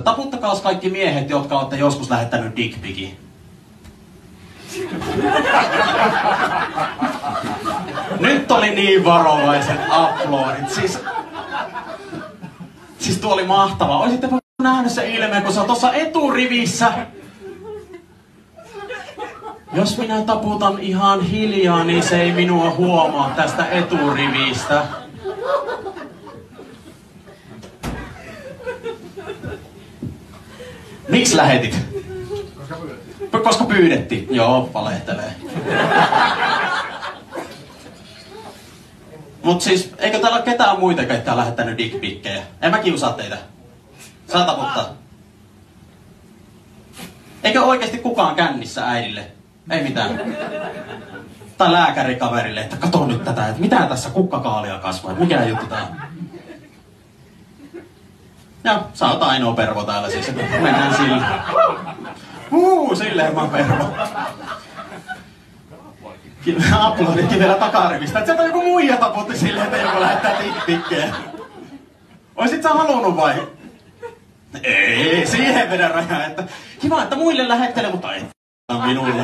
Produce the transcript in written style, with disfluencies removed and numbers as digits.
taputtakaa kaikki miehet, jotka olette joskus lähettänyt dickpikin. Nyt oli niin varovaiset uploadit. Siis tuo oli mahtavaa. Olisitte nähnyt se ilmeen, kun se on tuossa eturivissä. Jos minä taputan ihan hiljaa, niin se ei minua huomaa tästä eturivistä. Miksi lähetit? Koska pyydettiin. Joo, valehtelee. Mut siis, eikö täällä ole ketään muita, jotka on lähettänyt dickpikkejä? En mä kiusaa teitä. Saa taputtaa. Eikö oikeesti kukaan kännissä äidille? Ei mitään. Tai lääkärikaverille, että kato nyt tätä, että mitä tässä kukkakaalia kasvaa, mikä juttu tää on? Ja sä oot ainoa pervo täällä siis, että mennään sillä. Silleen mä oon pervo. Uploaditkin vielä takarivistä, että sieltä joku muija taputti silleen, että joku lähettää dickpikkejä. Oisit sä halunnut vai? Ei, siihen vedä rajaa, että kiva, että muille lähettele, mutta ei minulle.